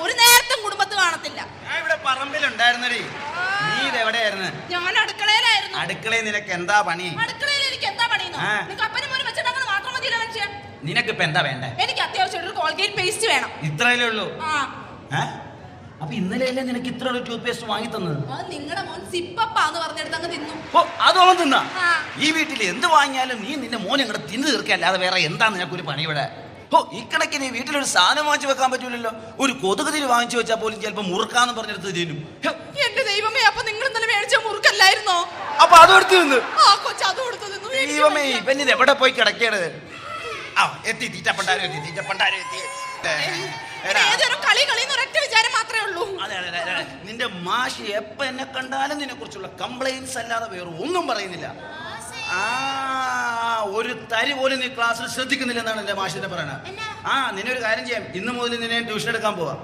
ഒരു നേരത്തും കുടുംബത്ത് കാണത്തില്ല. ഞാൻ ഇവിടെ പറമ്പിലുണ്ടായിരുന്നടി. നീ ഇതെവിടെയായിരുന്നു? ഞാൻ അടുക്കളയിലായിരുന്നു. അടുക്കളയിൽ നിനക്ക് എന്താ പണി? അടുക്കളയിൽ എനിക്ക് എന്താ പണിയെന്നോ? നിനക്ക് അപ്പനും മോനും വെച്ചിട്ട് മാത്രം മതിയല്ലോ മനുഷ്യൻ. നിനക്കിപ്പോ എന്താ വേണ്ടേ? എനിക്ക് അത്യാവശ്യം ഒരു കോൾഗേറ്റ് പേസ്റ്റ് വേണം. ഇത്രയല്ലേ ഉള്ളൂ? അപ്പൊ ഇന്നലെയല്ലേ നിനക്ക് ഇത്ര ഒരു ടൂത്ത് പേസ്റ്റ് വാങ്ങി തന്നത്? അത് നിങ്ങളുടെ മോൻ സിപ്പപ്പാന്ന് പറഞ്ഞെടുത്ത് അങ്ങ് തിന്നു. ഓ, അതോളം തിന്നാ? ഈ വീട്ടിൽ എന്ത് വാങ്ങിയാലും നീ നിന്റെ മോനെ ഇങ്ങോട്ട് തിന്നു തീർക്കല്ലാതെ വേറെ എന്താ നിനക്കൊരു പണി ഇവിടെ? ഓ, ഈ കണക്കിന് വീട്ടിലൊരു സാധനം വാങ്ങിച്ചു വെക്കാൻ പറ്റൂലല്ലോ. ഒരു കൊതുകുതിരി വാങ്ങിച്ചു വെച്ചാൽ പോലും ചിലപ്പോ മുറുക്കാന്ന് പറഞ്ഞെടുത്ത് തിന്നും. എന്റെ ദൈവമേ, അപ്പൊ നിങ്ങൾ ഇന്നലെ മേടിച്ച മുറുക്കല്ലായിരുന്നോ? അപ്പൊ അതെടുത്ത് തിന്നു. കൊച്ചു കൊടുത്തു തിന്നു. ദൈവമേ, ഇവൻ ഇത് എവിടെ പോയി കിടക്കേണ്ടത്? എത്തി തീറ്റപ്പണ്ടാരും എത്തി, തീറ്റപ്പണ്ടാരും എത്തി. നിന്റെ മാഷി എപ്പ എന്നെ കണ്ടാലും നിന്നെ കുറിച്ചുള്ള കംപ്ലൈന്റ്സ് അല്ലാതെ വേറെ ഒന്നും പറയുന്നില്ല. ഒരു തരി പോലും നീ ക്ലാസ്സിൽ ശ്രദ്ധിക്കുന്നില്ല എന്നാണ് എന്റെ മാഷിന്റെ പറയണത്. നിന്നെ ഒരു കാര്യം ചെയ്യാം, ഇന്ന് മുതൽ നിന്നെ ട്യൂഷൻ എടുക്കാൻ പോവാ.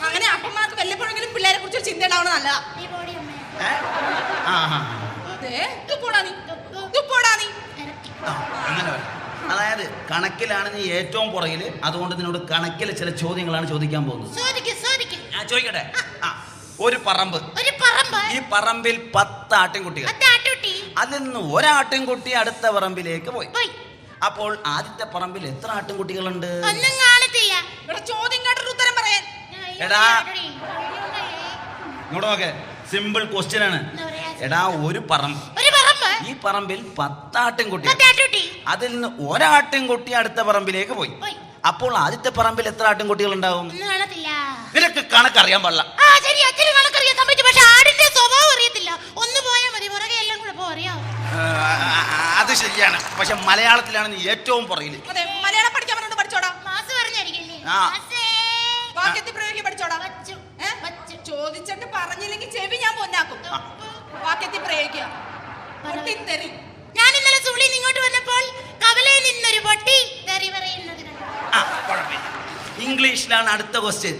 അങ്ങനെ അപ്പന്മാർക്ക് വല്ലപ്പോഴെങ്കിലും പിള്ളേരെ കുറിച്ച് ചിന്ത ഉണ്ടാവണം. നല്ലതാ. അങ്ങനെ അതായത് കണക്കിലാണ് നീ ഏറ്റവും പുറകില്. അതുകൊണ്ട് നിന്നോട് കണക്കിലെ ചില ചോദ്യങ്ങളാണ് ചോദിക്കാൻ പോകുന്നത്. ചോദിക്കട്ടെ. ഒരു പറമ്പ്. ഈ പറമ്പിൽ 10 ആട്ടിൻകുട്ടികൾ. അതിൽ നിന്ന് ഒരാട്ടിൻകുട്ടി അടുത്ത പറമ്പിലേക്ക് പോയി. അപ്പോൾ ആദ്യത്തെ പറമ്പിൽ എത്ര ആട്ടിൻകുട്ടികളുണ്ട്? എടാ ഇങ്ങോട്ട് നോക്കേ, സിമ്പിൾ ക്വസ്റ്റ്യൻ ആണ്. എടാ, ഒരു പറമ്പ്, ഈ പറമ്പിൽ 10 ആട്ടിൻകുട്ടി. അതിൽ നിന്ന് ഒരാട്ടിൻകുട്ടി അടുത്ത പറമ്പിലേക്ക് പോയി. അപ്പോൾ ആദ്യത്തെ പറമ്പിൽ എത്ര ആട്ടിൻകുട്ടികൾ ഉണ്ടാവും? നിനക്ക് കണക്കറിയാൻ പാടില്ല. അത് ശരിയാണ്, പക്ഷെ മലയാളത്തിലാണ് നീ ഏറ്റവും പുറകില്. മലയാളം പഠിക്കാൻ പഠിച്ചോടാ. ചോദിച്ചിട്ട് പറഞ്ഞില്ലെങ്കിൽ ചെവി ഞാൻ പൊന്നാക്കും. വാക്യത്തിൽ പ്രയോഗിക്കുക. ഞാൻ ഇന്നലെ സുളിയിൽ ഇങ്ങോട്ട് വന്നപ്പോൾ കവലയിൽ നിന്നൊരു പൊട്ടി തെറി പറയുന്നത്. ഇംഗ്ലീഷിലാണ് അടുത്ത ക്വസ്റ്റ്യൻ.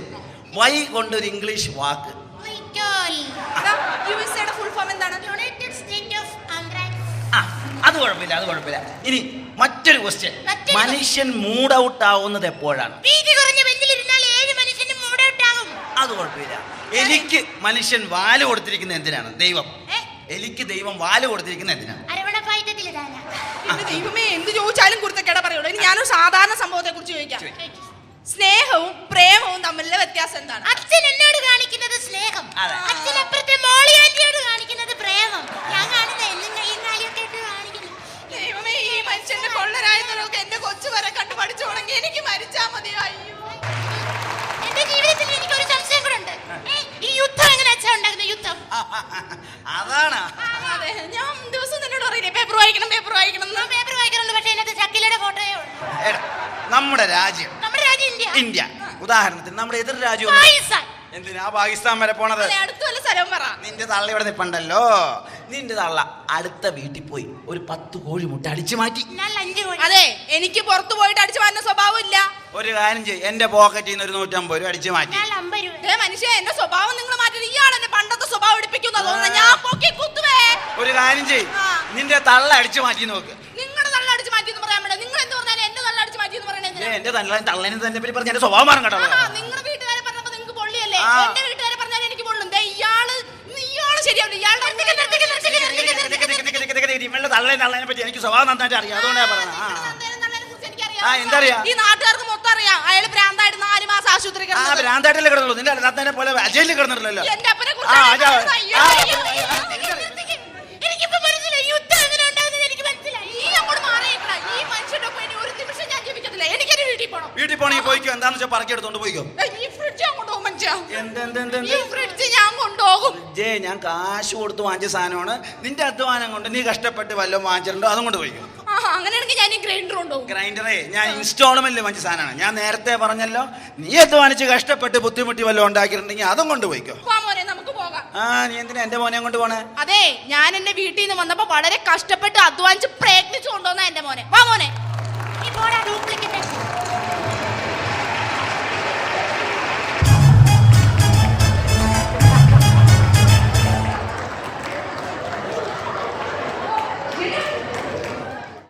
വൈ കൊണ്ടൊരു ഇംഗ്ലീഷ് വാക്ക്. അത് കുഴപ്പമില്ല, അത് കുഴപ്പമില്ല. ഇനി മറ്റൊരു ക്വസ്റ്റ്യൻ. മനുഷ്യൻ മൂഡ് ഔട്ട് ആവുന്നത് എപ്പോഴാണ്? അത് കുഴപ്പമില്ല. എലിക്ക് മനുഷ്യൻ വാല് കൊടുത്തിരിക്കുന്ന എന്തിനാണ്? ദൈവം. എലിക്ക് ദൈവം വാല് കൊടുത്തിരിക്കുന്ന എന്തിനാണ്? ദൈവമേ, എന്ത് ചോദിച്ചാലും കുറിച്ചൊക്കെ പറയുള്ളൂ. ഇനി ഞാനൊരു സാധാരണ സംഭവത്തെ കുറിച്ച് ചോദിക്കാം. സ്നേഹവും പ്രേമവും തമ്മിലുള്ള വ്യത്യാസം എന്താണ്? അച്ഛൻ എന്നോട് കാണിക്കുന്നത് സ്നേഹം, അച്ഛൻ അപ്പുറത്തെ മോളിയാന്റിയോട് കാണിക്കുന്നത് പ്രേമം. ഞാൻ കാണുന്ന എന്നും കൈയും കാലിയൊക്കെ ഇട്ട് കാണിക്കുന്നു. ദൈവമേ, ഈ മനുഷ്യന്റെ കൊള്ളരായതൊക്കെ എന്റെ കൊച്ചു വരെ കണ്ടു പഠിച്ചു തുടങ്ങി. എനിക്ക് മരിച്ചാ മതി. അയ്യോ, എന്റെ ജീവിതത്തിൽ എനിക്കൊരു സംശയം കൂടെ ഉണ്ട്. ഈ യുദ്ധം എങ്ങനെ അച്ഛൻ ഉണ്ടാക്കുന്ന യുദ്ധം? അതാണ്. അതെ, ഞാൻ ദിവസം എന്നോട് പറയില്ലേ പേപ്പർ വായിക്കണം, പേപ്പർ വായിക്കണം. പേപ്പർ വായിക്കണമെന്ന്, പക്ഷേ അതിനകത്ത് ശക്കിലയുടെ ഫോട്ടോയേ ഉള്ളൂ. നമ്മുടെ രാജ്യം ഇന്ത്യ. ഉദാഹരണത്തിന് നമ്മുടെ എതിർ രാജ്യം എന്തിനാ പാകിസ്ഥാൻ വരെ പോണത്? നിന്റെ തള്ള ഇവിടെ നിപ്പണ്ടല്ലോ. നിന്റെ തള്ള അടുത്ത വീട്ടിൽ പോയി ഒരു 10 കോഴിമുട്ട അടിച്ചു മാറ്റി. അതെ, എനിക്ക് പുറത്തു പോയിട്ട് അടിച്ചു മാറ്റുന്ന സ്വഭാവം ഇല്ല. ഒരു കാര്യം ചെയ്യും, എന്റെ പോക്കറ്റിൽ നിന്ന് ഒരു 150 രൂപ അടിച്ചു മാറ്റി. മനുഷ്യ, എന്റെ സ്വഭാവം നിങ്ങൾ മാറ്റി. ഇയാൾ എന്റെ പണ്ടത്തെ സ്വഭാവം എടുപ്പിക്കുന്നു. ഞാൻ പൊക്കി കുത്തുവേ. ഒരു കാര്യം ചെയ്യും, നിന്റെ തള്ള അടിച്ചു മാറ്റി നോക്ക്. നിങ്ങളുടെ തള്ള അടിച്ചു മാറ്റി എന്ന് പറയാൻ പറ്റില്ല. നിങ്ങൾ എന്ത് പറഞ്ഞാലും എന്റെ തള്ള അടിച്ചു മാറ്റി എന്ന് പറയുന്നത് എന്റെ തള്ളനെ തന്നെ പറ്റി പറഞ്ഞ എന്റെ സ്വഭാവം മാറും കേട്ടോ. നിങ്ങളുടെ വീട്ടുകാരെ പറഞ്ഞപ്പോ നിങ്ങൾക്ക് പൊള്ളിയല്ലേ? എന്റെ വീട്ടുകാരെ പറഞ്ഞാൽ എനിക്ക് പൊള്ളും. ഇയാള് ശരിയാവില്ല. ഇയാളുടെ തള്ളനെ പറ്റി എനിക്ക് സ്വഭാവം നന്നായിട്ട് അറിയാം. അതുകൊണ്ടാ പറഞ്ഞത്. ഈ നാട്ടുകാർക്ക് മൊത്തം അറിയാം. അയാള് ഭ്രാന്തായിട്ട് 4 മാസം ആശുപത്രി ഭ്രാന്തായിട്ടല്ലേ കിടന്നുള്ളൂ. നിന്റെ അല്ലാത്തതിനെ പോലെ അജയില് കിടന്നിട്ടില്ലല്ലോ. എന്റെ അപ്പനെ വീട്ടിൽ പോണെങ്കിൽ പോയിക്കോ. എന്താന്ന് വെച്ചാൽ പറക്കി എടുത്തോണ്ട് പോയിക്കോ. ഞാൻ കാശ് കൊടുത്ത് വാങ്ങിച്ച സാധനമാണ്. നിന്റെ അധ്വാനം കൊണ്ട് നീ കഷ്ടപ്പെട്ട് വല്ലതും വാങ്ങിച്ചിട്ടുണ്ടോ? അതും കൊണ്ട് പോയിക്കോ. ഗ്രൈൻഡറേ, ഞാൻ ഇൻസ്റ്റാൾമെന്റിൽ വാങ്ങിച്ച സാധനമാണ്. ഞാൻ നേരത്തെ പറഞ്ഞല്ലോ, നീ അധ്വാനിച്ച് കഷ്ടപ്പെട്ട് ബുദ്ധിമുട്ടി വല്ലതും ഉണ്ടാക്കിയിട്ടുണ്ടെങ്കിൽ അതും കൊണ്ട് പോയിക്കോ. നീ എന്തിനാ എന്റെ മോനെ കൊണ്ട് പോണേ? അതെ, ഞാൻ എന്റെ വീട്ടിൽ നിന്ന് വന്നപ്പോ വളരെ കഷ്ടപ്പെട്ട് അധ്വാനിച്ച് പ്രയത്നിച്ചു കൊണ്ടുവന്ന എന്റെ മോനെ. വാ മോനെ.